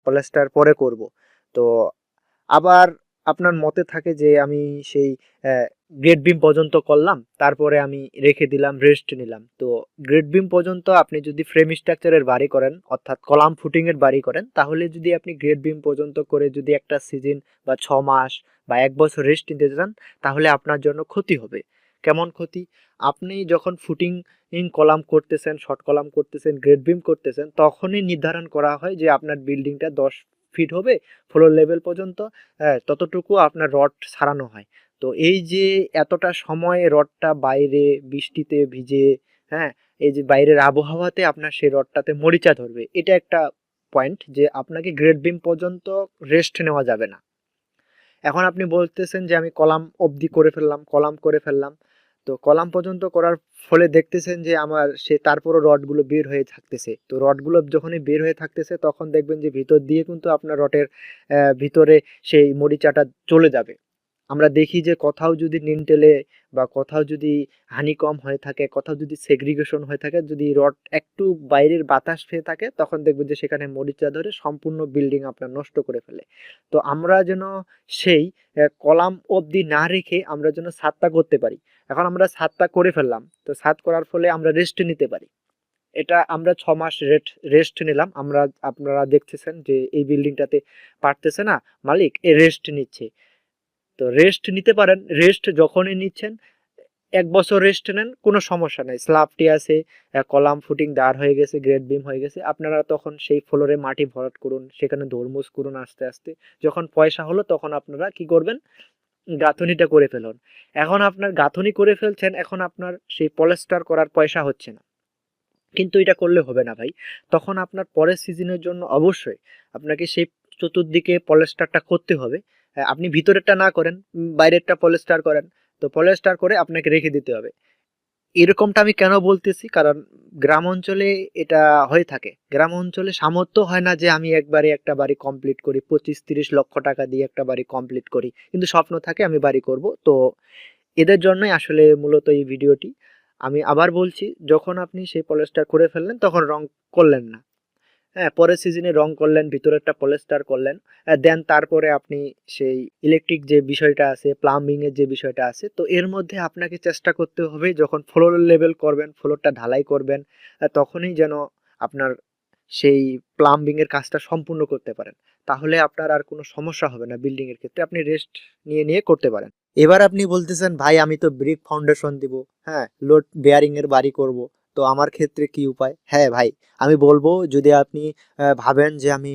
Polyester পরে করব। তো আবার আপনার মতে থাকে যে আমি সেই গ্রেড বিম পর্যন্ত করলাম, তারপরে আমি রেখে দিলাম, রেস্ট নিলাম। তো গ্রেড বিম পর্যন্ত আপনি যদি ফ্রেম স্ট্রাকচারের বাড়ি করেন, অর্থাৎ কলাম ফুটিং এর বাড়ি করেন, তাহলে যদি আপনি গ্রেড বিম পর্যন্ত করে যদি একটা সিজন বা 6 মাস বা 1 বছর রেস্ট নিতে চান, তাহলে আপনার জন্য ক্ষতি হবে। কেমন ক্ষতি? আপনি যখন ফুটিং কলাম করতেছেন, শর্ট কলাম করতেছেন, গ্রেড বিম করতেছেন, তখনই নির্ধারণ করা হয় যে আপনার বিল্ডিংটা 10 ফিট হবে ফ্লোর লেভেল পর্যন্ত, হ্যাঁ, ততটুকু আপনার রড সারানো হয়। তো এই যে এতটা সময় রডটা বাইরে বৃষ্টিতে ভিজে, হ্যাঁ, এই যে বাইরের আবহাওয়াতে আপনার সেই রডটাতে মরিচা ধরবে, এটা একটা পয়েন্ট যে আপনাকে গ্রেড বিম পর্যন্ত রেস্ট নেওয়া যাবে না। এখন আপনি বলতেছেন যে আমি কলাম অবধি করে ফেললাম, কলাম করে ফেললাম। তো কলাম পর্যন্ত করার ফলে দেখতেছেন যে আমার সে তারপরও রডগুলো বের হয়ে থাকতেছে। তো রডগুলো যখনই বের হয়ে থাকতেছে তখন দেখবেন যে ভিতর দিয়ে কিন্তু আপনার রডের ভিতরে সেই মরিচাটা চলে যাবে। আমরা দেখি যে কোথাও যদি নিনটেলে বা কোথাও যদি হানিকম হয়ে থাকে, কোথাও যদি সেগ্রিগেশন হয়ে থাকে, যদি রড একটু বাইরের বাতাস পেয়ে থাকে, তখন দেখবেন যে সেখানে মরিচা ধরে সম্পূর্ণ বিল্ডিং আপনার নষ্ট করে ফেলে। তো আমরা যেন সেই কলাম অবধি না রেখে আমরা যেন ছাদটা করতে পারি। এখন আমরা ছাদটা করে ফেললাম, তো ছাদ করার ফলে আমরা রেস্ট নিতে পারি। এটা আমরা 6 মাস রেস্ট নিলাম। আপনারা দেখতেছেন যে এই বিল্ডিংটাতে পারতেছে না মালিক, এ রেস্ট নিচ্ছে। তো রেস্ট নিতে পারেন, রেস্ট যখনই নিচ্ছেন 1 বছর রেস্ট নেন, কোনো সমস্যা নাই। স্ল্যাবটি আছে, কলাম ফুটিং দাঁড় হয়ে গেছে, গ্রেড বিম হয়ে গেছে, আপনারা তখন সেই ফ্লোরে মাটি ভরাট করুন, সেখানে ধর্মুস করুন আস্তে আস্তে। যখন পয়সা হলো তখন আপনারা কি করবেন, গাঁথনিটা করে ফেলুন। এখন আপনার গাঁথনি করে ফেলছেন, এখন আপনার সেই পলেস্টার করার পয়সা হচ্ছে না, কিন্তু এটা করলে হবে না ভাই। তখন আপনার পরের সিজনের জন্য অবশ্যই আপনাকে সেই চতুর্দিকে পলেস্টারটা করতে হবে। আপনি ভিতরেরটা না করেন, বাইরেরটা পলেস্টার করেন। তো পলেস্টার করে আপনাকে রেখে দিতে হবে। এরকমটা আমি কেন বলতেছি, কারণ গ্রাম অঞ্চলে এটা হয়ে থাকে। গ্রাম অঞ্চলে সামর্থ্য হয় না যে আমি একবারে একটা বাড়ি কমপ্লিট করি, 25-30 লক্ষ টাকা দিয়ে একটা বাড়ি কমপ্লিট করি, কিন্তু স্বপ্ন থাকে আমি বাড়ি করব। তো এদের জন্যই আসলে মূলত এই ভিডিওটি। আমি আবার বলছি, যখন আপনি সেই পলেস্টার করে ফেললেন তখন রং করলেন না, হ্যাঁ, পরের সিজনে রং করলেন, ভিতরেরটা পলেস্টার করলেন, দেন তারপরে আপনি সেই ইলেকট্রিক যে বিষয়টা আছে, প্লাম্বিং এর যে বিষয়টা আছে, তো এর মধ্যে আপনাকে চেষ্টা করতে হবে যখন ফ্লোর লেভেল করবেন, ফ্লোরটা ঢালাই করবেন, তখনই যেন আপনার সেই প্লাম্বিং এর কাজটা সম্পূর্ণ করতে পারেন। তাহলে আপনার আর কোনো সমস্যা হবে না, বিল্ডিং এর ক্ষেত্রে আপনি রেস্ট নিয়ে নিয়ে করতে পারেন। এবার আপনি বলতেছেন ভাই আমি তো ব্রিক ফাউন্ডেশন দিব, হ্যাঁ, লোড বেয়ারিং এর বাড়ি করব, তো আমার ক্ষেত্রে কি উপায়? হ্যাঁ ভাই, আমি বলবো, যদি আপনি ভাবেন যে আমি